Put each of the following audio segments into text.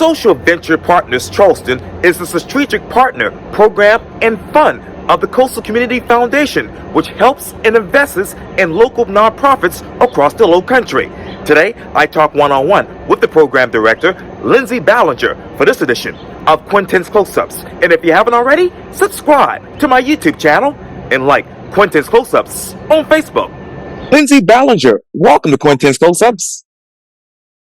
Social Venture Partners Charleston is the strategic partner, program, and fund of the Coastal Community Foundation, which helps and invests in local nonprofits across the Low Country. Today, I talk one-on-one with the program director, Lindsey Ballenger, for this edition of Quintin's Close-Ups. And if you haven't already, subscribe to my YouTube channel and like Quintin's Close-Ups on Facebook. Lindsey Ballenger, welcome to Quintin's Close-Ups.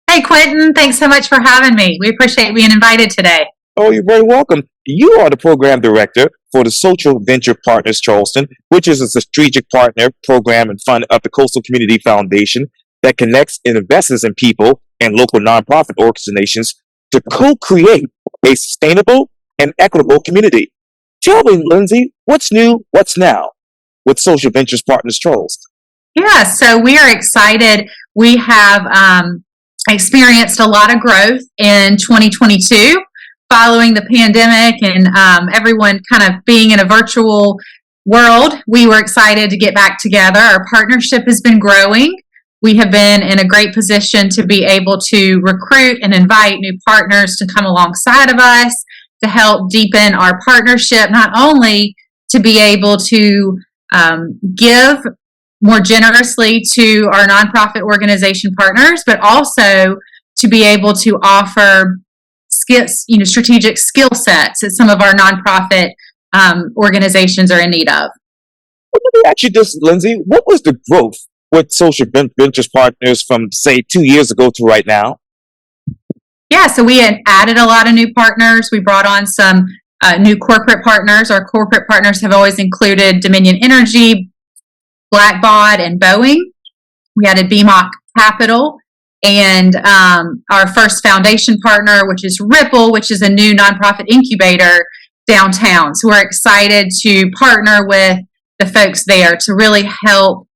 Hey, Quintin, thanks so much for having me. We appreciate being invited today. Oh, you're very welcome. You are the program director for the Social Venture Partners Charleston, which is a strategic partner, program, and fund of the Coastal Community Foundation that connects and invests in people and local nonprofit organizations to co-create a sustainable and equitable community. Tell me, Lindsey, what's new, what's now with Social Ventures Partners Charleston? Yeah, so we are excited. We have experienced a lot of growth in 2022 following the pandemic and everyone kind of being in a virtual world. We were excited to get back together. Our partnership has been growing. We have been in a great position to be able to recruit and invite new partners to come alongside of us to help deepen our partnership, not only to be able to give more generously to our nonprofit organization partners, but also to be able to offer skills, strategic skill sets that some of our nonprofit organizations are in need of. Well, let me ask you this, Lindsey. What was the growth with Social Ventures Partners from, say, 2 years ago to right now? Yeah, so we had added a lot of new partners. We brought on some new corporate partners. Our corporate partners have always included Dominion Energy, Blackbaud, and Boeing. We added BMOC Capital and our first foundation partner, which is Ripple, which is a new nonprofit incubator downtown. So we're excited to partner with the folks there to really help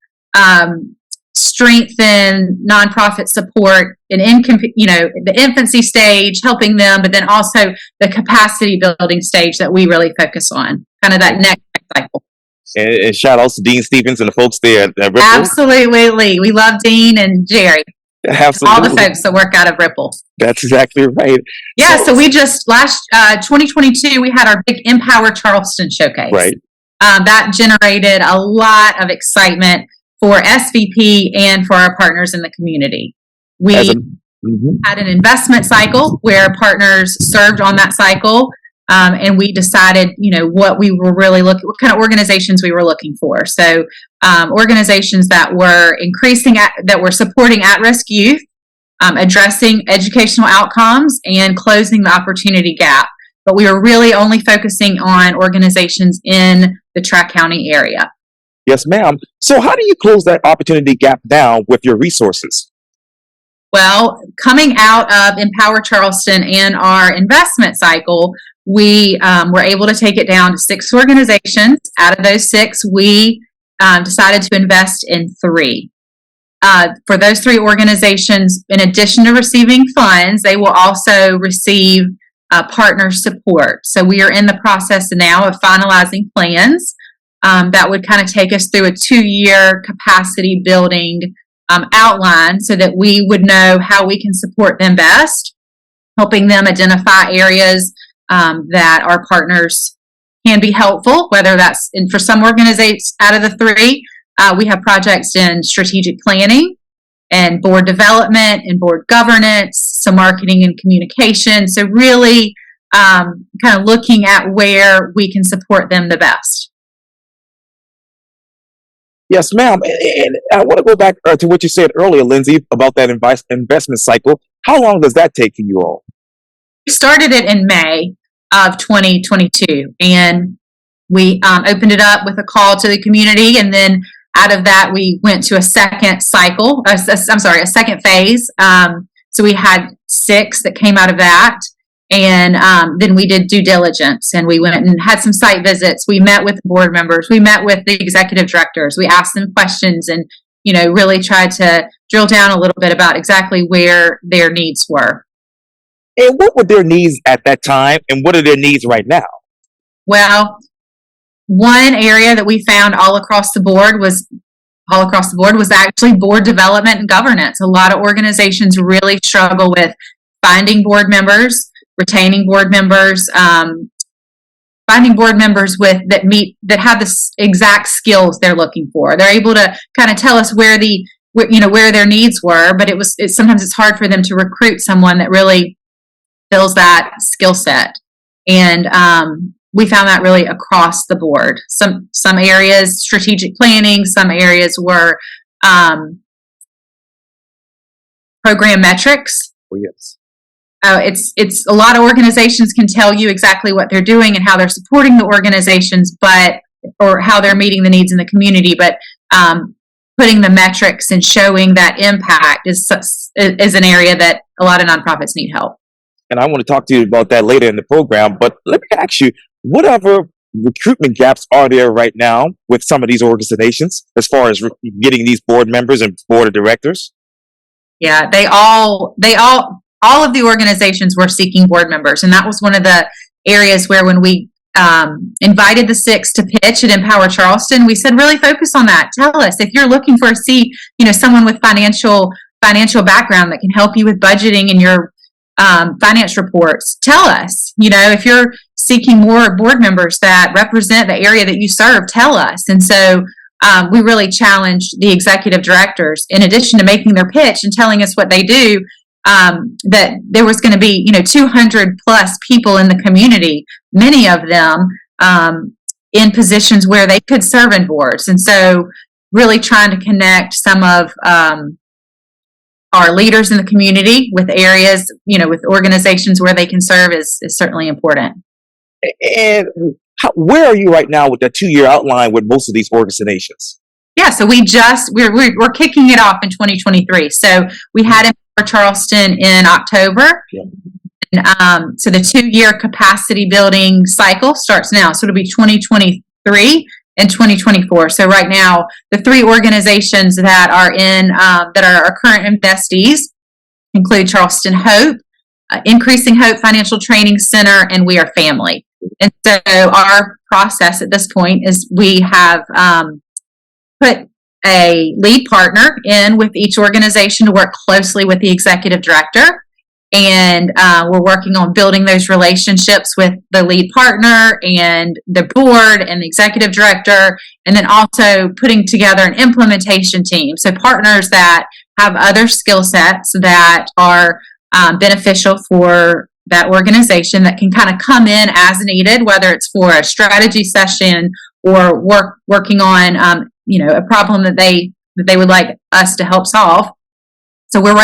strengthen nonprofit support in the infancy stage, helping them, but then also the capacity building stage that we really focus on, kind of that next cycle. And shout outs to Dean Stevens and the folks there at Ripple. Absolutely. We love Dean and Jerry. Absolutely. All the folks that work out of Ripple. That's exactly right. Yeah, so we just, last 2022, we had our big Empower Charleston showcase. Right. That generated a lot of excitement for SVP and for our partners in the community. We had an investment cycle where partners served on that cycle. And we decided, what we were really what kind of organizations we were looking for. So, organizations that were that were supporting at-risk youth, addressing educational outcomes, and closing the opportunity gap. But we were really only focusing on organizations in the Tri-County area. Yes, ma'am. So, how do you close that opportunity gap down with your resources? Well, coming out of Empower Charleston and our investment cycle, we were able to take it down to 6 organizations. Out of those 6, we decided to invest in 3. For those 3 organizations, in addition to receiving funds, they will also receive partner support. So we are in the process now of finalizing plans that would kind of take us through a 2-year capacity building outline so that we would know how we can support them best, helping them identify areas that our partners can be helpful, whether that's for some organizations out of the 3, we have projects in strategic planning and board development and board governance, some marketing and communication. So really kind of looking at where we can support them the best. Yes, ma'am. And I want to go back to what you said earlier, Lindsey, about that investment cycle. How long does that take for you all? We started it in May of 2022, and we opened it up with a call to the community, and then out of that, we went to a second cycle. A second phase. So we had 6 that came out of that, and then we did due diligence, and we went and had some site visits. We met with the board members. We met with the executive directors. We asked them questions, and really tried to drill down a little bit about exactly where their needs were. And what were their needs at that time, and what are their needs right now? Well, one area that we found all across the board was actually board development and governance. A lot of organizations really struggle with finding board members, retaining board members, finding board members that have the exact skills they're looking for. They're able to kind of tell us where their needs were, but sometimes it's hard for them to recruit someone that really fills that skill set. And we found that really across the board. Some areas, strategic planning, some areas were program metrics. Oh, yes. It's a lot of organizations can tell you exactly what they're doing and how they're supporting the organizations, or how they're meeting the needs in the community. But putting the metrics and showing that impact is an area that a lot of nonprofits need help. And I want to talk to you about that later in the program. But let me ask you, whatever recruitment gaps are there right now with some of these organizations as far as getting these board members and board of directors? Yeah, all of the organizations were seeking board members. And that was one of the areas where when we invited the 6 to pitch at Empower Charleston, we said, really focus on that. Tell us if you're looking for someone with financial background that can help you with budgeting and your finance reports. Tell us, if you're seeking more board members that represent the area that you serve, tell us. And so we really challenged the executive directors, in addition to making their pitch and telling us what they do, that there was going to be 200 plus people in the community, many of them in positions where they could serve in boards. And so really trying to connect some of our leaders in the community with areas, with organizations where they can serve is certainly important. And where are you right now with that 2-year outline with most of these organizations? Yeah, so we're kicking it off in 2023. So we had Empower Charleston in October. Yeah. And, so the 2-year capacity building cycle starts now. So it'll be 2023 and 2024. So right now, the 3 organizations that are our current investees include Charleston Hope, Increasing Hope Financial Training Center, and We Are Family. And so our process at this point is we have put a lead partner in with each organization to work closely with the executive director. And we're working on building those relationships with the lead partner and the board and the executive director, and then also putting together an implementation team. So partners that have other skill sets that are beneficial for that organization that can kind of come in as needed, whether it's for a strategy session or working on a problem that they would like us to help solve. So we're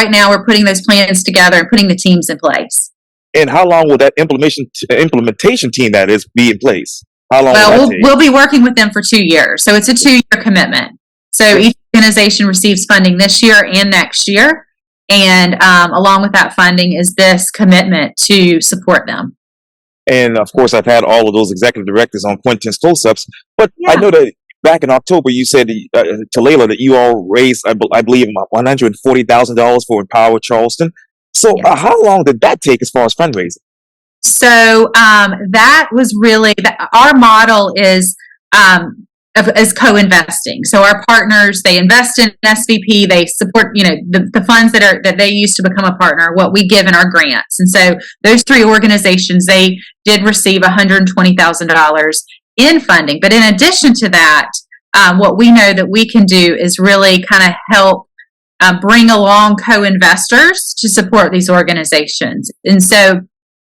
putting those plans together and putting the teams in place. And how long will that implementation team that is be in place? How long? We'll be working with them for 2 years. So it's a 2-year commitment. So each organization receives funding this year and next year. And along with that funding is this commitment to support them. And of course, I've had all of those executive directors on Quintin's close-ups, but Yeah. I know that back in October, you said to Layla that you all raised, I believe, $140,000 for Empower Charleston. So how long did that take as far as fundraising? So that was really our model is co-investing. So our partners, they invest in SVP, they support, the funds that they use to become a partner, what we give in our grants. And so those 3 organizations, they did receive $120,000 in funding. But in addition to that, what we know that we can do is really kind of help bring along co-investors to support these organizations. And so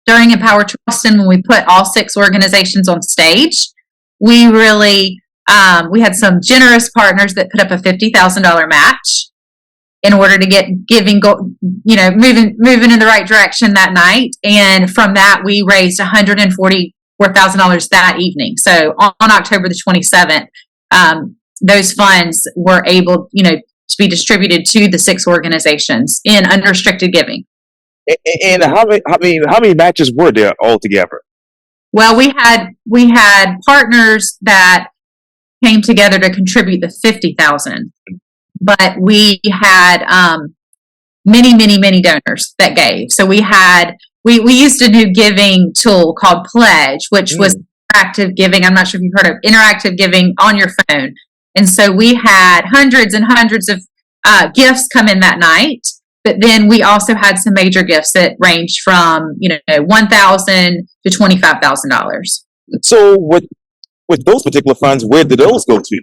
during Empower Charleston, when we put all 6 organizations on stage, we really we had some generous partners that put up a $50,000 match in order to get moving in the right direction that night. And from that, we raised $144,000 that evening. So on October the 27th, those funds were able, to be distributed to the 6 organizations in unrestricted giving. And how many matches were there altogether? Well, we had partners that came together to contribute the $50,000, but we had many donors that gave. So we used a new giving tool called Pledge, which was interactive giving. I'm not sure if you've heard of interactive giving on your phone. And so we had hundreds and hundreds of gifts come in that night. But then we also had some major gifts that ranged from, $1,000 to $25,000. So with those particular funds, where did those go to?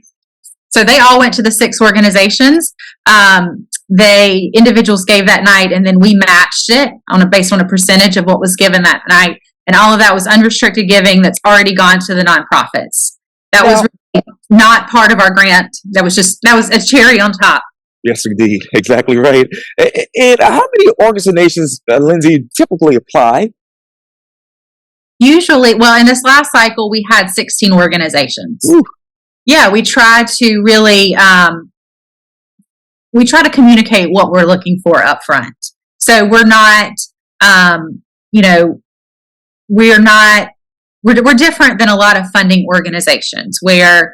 So they all went to the 6 organizations. Individuals gave that night, and then we matched it based on a percentage of what was given that night. And all of that was unrestricted giving that's already gone to the nonprofits. That was really not part of our grant. That was a cherry on top. Yes, indeed. Exactly right. And how many organizations, Lindsey, typically apply? Usually, in this last cycle, we had 16 organizations. Ooh. Yeah, we try to really, communicate what we're looking for up front. So we're not, we're different than a lot of funding organizations where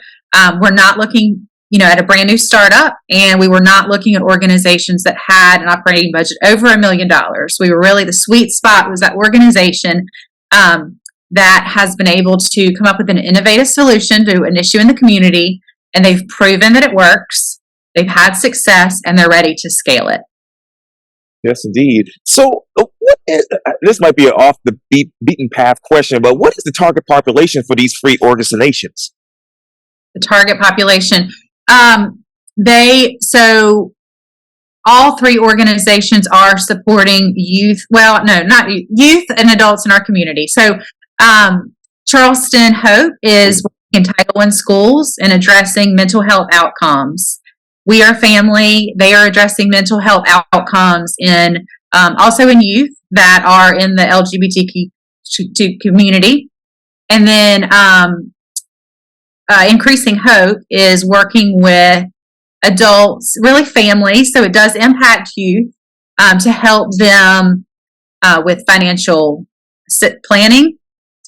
we're not looking, at a brand new startup, and we were not looking at organizations that had an operating budget over $1 million. We were really, the sweet spot was that organization that has been able to come up with an innovative solution to an issue in the community, and they've proven that it works, they've had success, and they're ready to scale it. Yes, indeed. So this might be an off the beaten path question, but what is the target population for these free organizations? The target population, all 3 organizations are supporting youth. Well, no, not youth and adults in our community. So Charleston Hope is working in Title I schools and addressing mental health outcomes. We Are Family, they are addressing mental health outcomes in also in youth that are in the LGBTQ community. And then Increasing Hope is working with adults, really families, so it does impact youth, to help them with financial planning,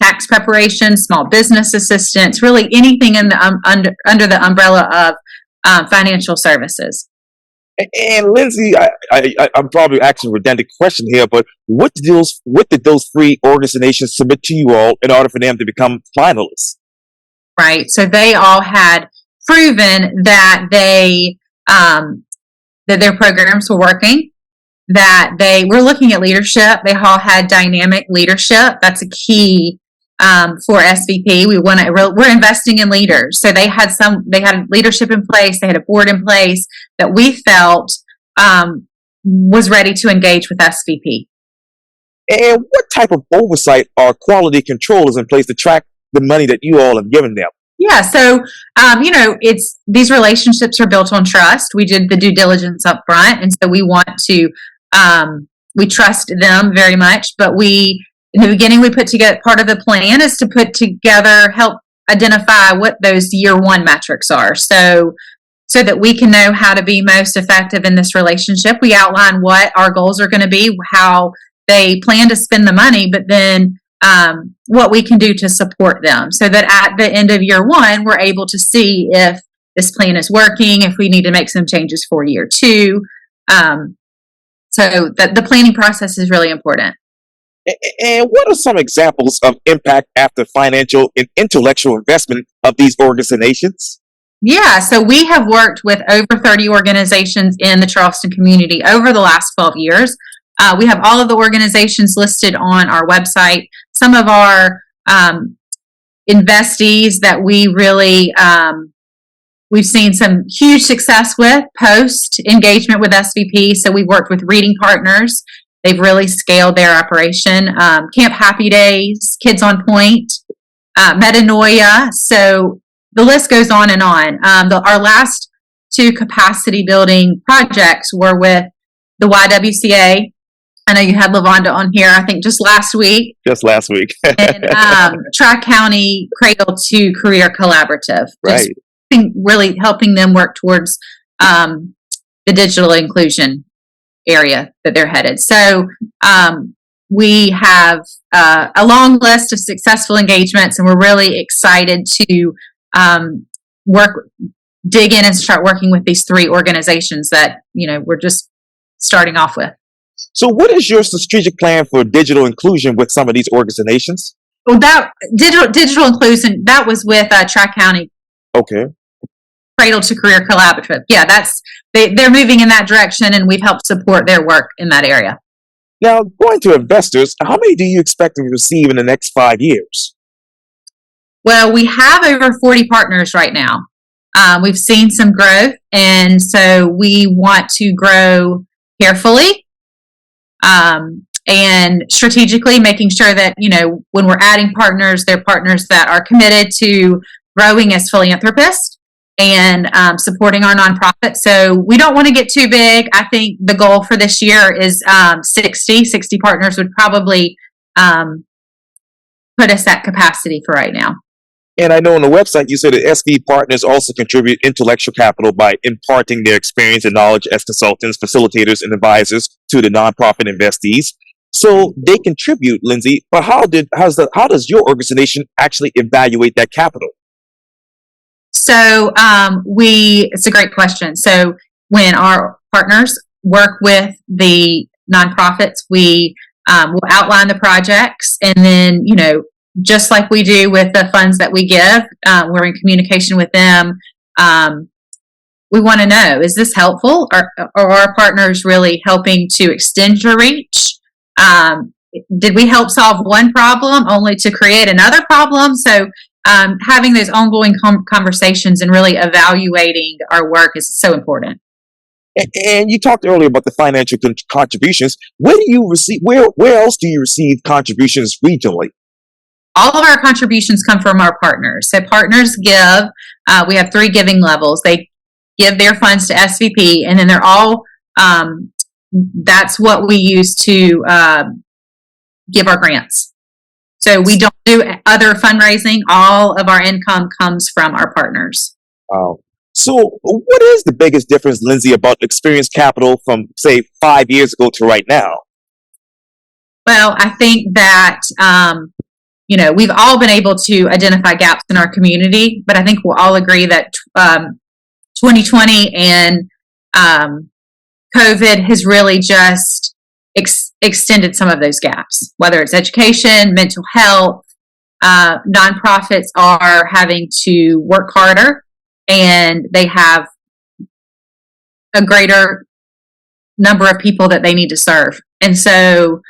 tax preparation, small business assistance, really anything in the under the umbrella of financial services. And Lindsey, I'm probably asking a redundant question here, but what did those 3 organizations submit to you all in order for them to become finalists? Right. So they all had proven that that their programs were working, that they were looking at leadership. They all had dynamic leadership. That's a key for SVP. We're investing in leaders. So they had leadership in place. They had a board in place that we felt was ready to engage with SVP. And what type of oversight or quality control is in place to track the money that you all have given them? Yeah, so these relationships are built on trust. We did the due diligence up front, and so we want to we trust them very much. But in the beginning, we put together, part of the plan is to put together, help identify what those year 1 metrics are, so that we can know how to be most effective in this relationship. We outline what our goals are going to be, how they plan to spend the money, but then what we can do to support them, so that at the end of year 1, we're able to see if this plan is working, if we need to make some changes for year 2. So the planning process is really important. And what are some examples of impact after financial and intellectual investment of these organizations? Yeah, so we have worked with over 30 organizations in the Charleston community over the last 12 years. We have all of the organizations listed on our website. Some of our investees that we really we've seen some huge success with post engagement with SVP. So we've worked with Reading Partners. They've really scaled their operation. Camp Happy Days, Kids on Point, Metanoia. So the list goes on and on. Our last 2 capacity building projects were with the YWCA. I know you had LaVonda on here, I think just last week. And Tri-County Cradle to Career Collaborative. Right. Really helping them work towards the digital inclusion area that they're headed. So we have a long list of successful engagements, and we're really excited to dig in and start working with these 3 organizations that we're just starting off with. So what is your strategic plan for digital inclusion with some of these organizations? Well, that digital inclusion, that was with Tri-County. Okay. Cradle to Career Collaborative. Yeah, they're moving in that direction, and we've helped support their work in that area. Now, going to investors, how many do you expect to receive in the next 5 years? Well, we have over 40 partners right now. We've seen some growth, and so we want to grow carefully and strategically, making sure that, when we're adding partners, they're partners that are committed to growing as philanthropists and supporting our nonprofit. So we don't want to get too big. I think the goal for this year is 60 partners would probably put us at capacity for right now. And I know on the website you said that SV Partners also contribute intellectual capital by imparting their experience and knowledge as consultants, facilitators, and advisors to the nonprofit investees. So they contribute, Lindsey, but how does your organization actually evaluate that capital? So it's a great question. So when our partners work with the nonprofits, we will outline the projects, and then, just like we do with the funds that we give, we're in communication with them. We want to know, is this helpful? Are our partners really helping to extend your reach? Did we help solve one problem only to create another problem? So having those ongoing conversations and really evaluating our work is so important. And you talked earlier about the financial contributions. Where do you receive? Where else do you receive contributions regionally? All of our contributions come from our partners. So partners give. We have 3 giving levels. They give their funds to SVP, and then they're all. That's what we use to give our grants. So we don't do other fundraising. All of our income comes from our partners. Wow. So what is the biggest difference, Lindsey, about experienced capital from, say, 5 years ago to right now? Well, I think that, we've all been able to identify gaps in our community, but I think we'll all agree that 2020 and COVID has really just extended some of those gaps, whether it's education, mental health. Nonprofits are having to work harder, and they have a greater number of people that they need to serve. And so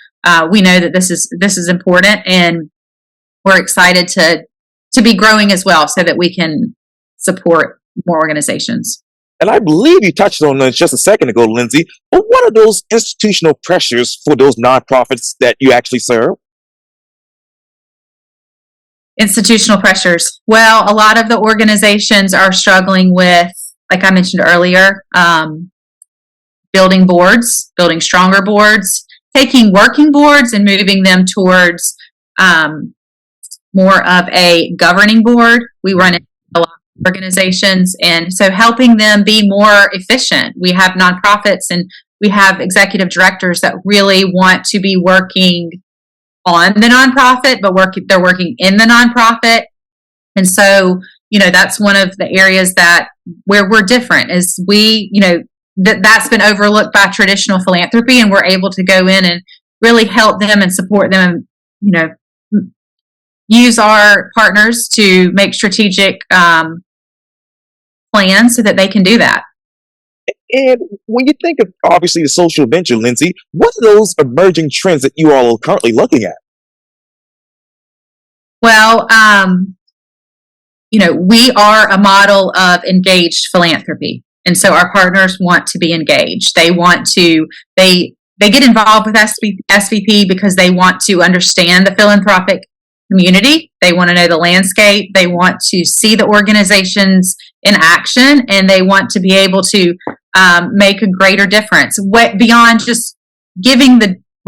we know that this is important, and we're excited to be growing as well so that we can support more organizations. And I believe you touched on this just a second ago, Lindsey, but what are those institutional pressures for those nonprofits that you actually serve? Institutional pressures. Well, a lot of the organizations are struggling with, like I mentioned earlier, building boards, building stronger boards, taking working boards and moving them towards more of a governing board. We run it a lot of organizations, and so helping them be more efficient. We have nonprofits and we have executive directors that really want to be working on the nonprofit, but they're working in the nonprofit. And so, that's one of the areas where we're different is that's been overlooked by traditional philanthropy, and we're able to go in and really help them and support them, use our partners to make strategic plans so that they can do that. And when you think of, obviously, the social venture, Lindsey, what are those emerging trends that you all are currently looking at? Well, we are a model of engaged philanthropy. And so our partners want to be engaged. They get involved with SVP because they want to understand the philanthropic community. They want to know the landscape. They want to see the organizations in action, and they want to be able to make a greater difference. Beyond just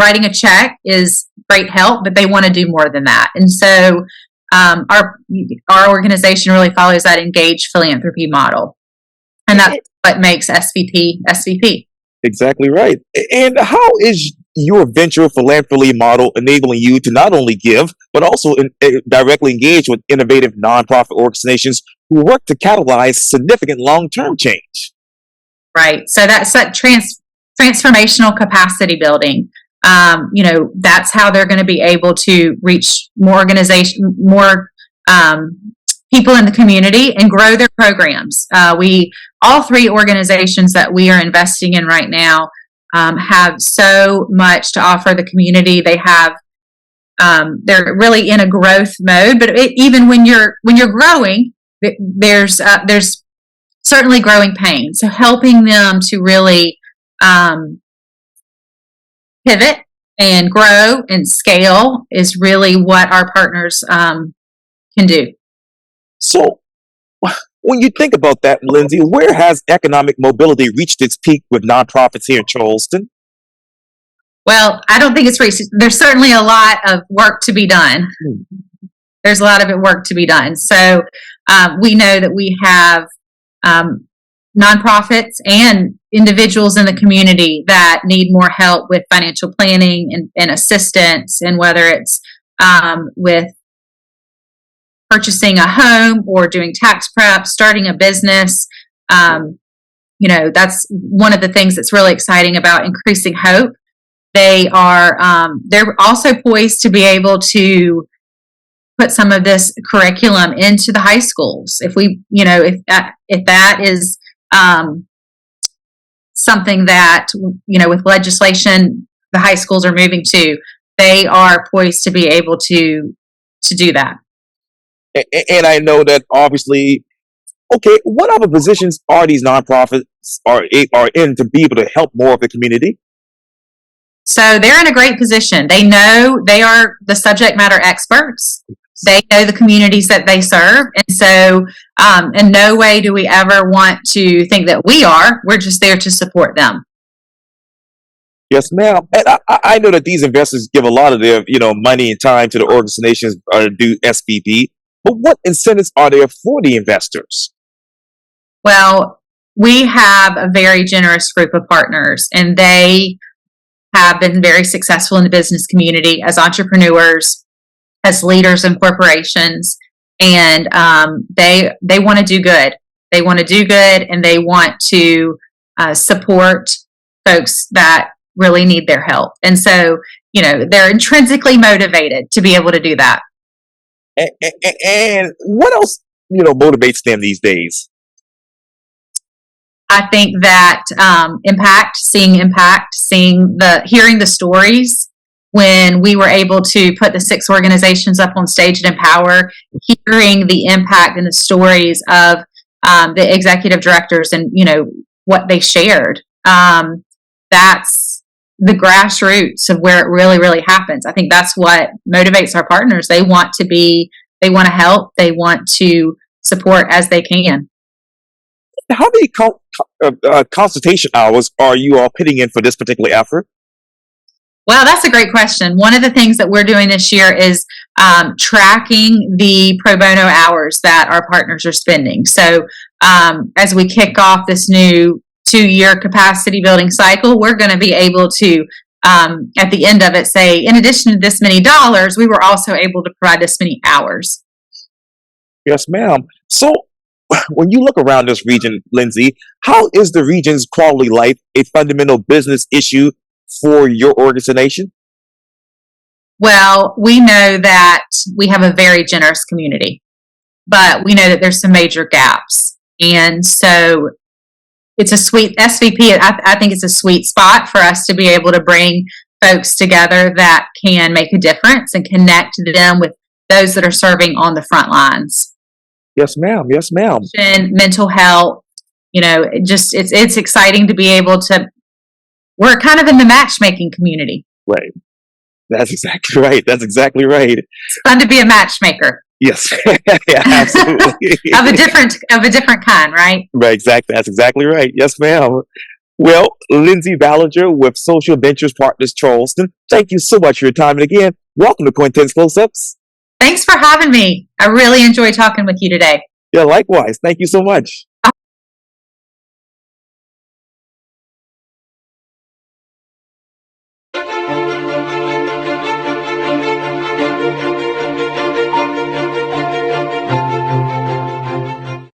writing a check is great help, but they want to do more than that. And so our organization really follows that engaged philanthropy model. And that's what makes SVP. Exactly right. And how is your venture philanthropy model enabling you to not only give, but also directly engage with innovative nonprofit organizations who work to catalyze significant long-term change? Right. So that's that transformational capacity building. That's how they're going to be able to reach more people in the community and grow their programs. All three organizations that we are investing in right now have so much to offer the community. They have they're really in a growth mode, but even when you're growing, there's certainly growing pain. So helping them to really pivot and grow and scale is really what our partners can do. So, when you think about that, Lindsey, where has economic mobility reached its peak with nonprofits here in Charleston? Well, I don't think it's reached. There's certainly a lot of work to be done. There's a lot of work to be done. So we know that we have nonprofits and individuals in the community that need more help with financial planning and assistance, and whether it's with purchasing a home or doing tax prep, starting a business. That's one of the things that's really exciting about Increasing Hope. They're also poised to be able to put some of this curriculum into the high schools. If that is something that, with legislation, the high schools are moving to, they are poised to be able to do that. And I know that obviously, okay, what other positions are these nonprofits are in to be able to help more of the community? So they're in a great position. They know they are the subject matter experts. They know the communities that they serve. And so in no way do we ever want to think that we are. We're just there to support them. Yes, ma'am. And I know that these investors give a lot of their, money and time to the organizations do SVP. But what incentives are there for the investors? Well, we have a very generous group of partners, and they have been very successful in the business community as entrepreneurs, as leaders in corporations, and they want to do good. They want to do good, and they want to support folks that really need their help. And so, they're intrinsically motivated to be able to do that. And what else, motivates them these days? I think that hearing the stories. When we were able to put the 6 organizations up on stage at Empower, hearing the impact and the stories of the executive directors and what they shared, that's the grassroots of where it really, really happens. I think that's what motivates our partners. They want to help, they want to support as they can. How many consultation hours are you all putting in for this particular effort? Well, that's a great question. One of the things that we're doing this year is tracking the pro bono hours that our partners are spending. So as we kick off this new 2-year capacity building cycle, we're going to be able to, at the end of it, say, in addition to this many dollars, we were also able to provide this many hours. Yes, ma'am. So when you look around this region, Lindsey, how is the region's quality of life a fundamental business issue for your organization? Well, we know that we have a very generous community, but we know that there's some major gaps. And so it's a sweet SVP. I think it's a sweet spot for us to be able to bring folks together that can make a difference and connect them with those that are serving on the front lines. Yes, ma'am. Yes, ma'am. And mental health, it's exciting to be able to. We're kind of in the matchmaking community. Right. That's exactly right. That's exactly right. It's fun to be a matchmaker. Yes. Yeah, absolutely. of a different kind, right? Right, exactly. That's exactly right. Yes, ma'am. Well, Lindsey Ballenger with Venture Partners Charleston, thank you so much for your time. And again, welcome to Quintin's Close-Ups. Thanks for having me. I really enjoyed talking with you today. Yeah, likewise. Thank you so much.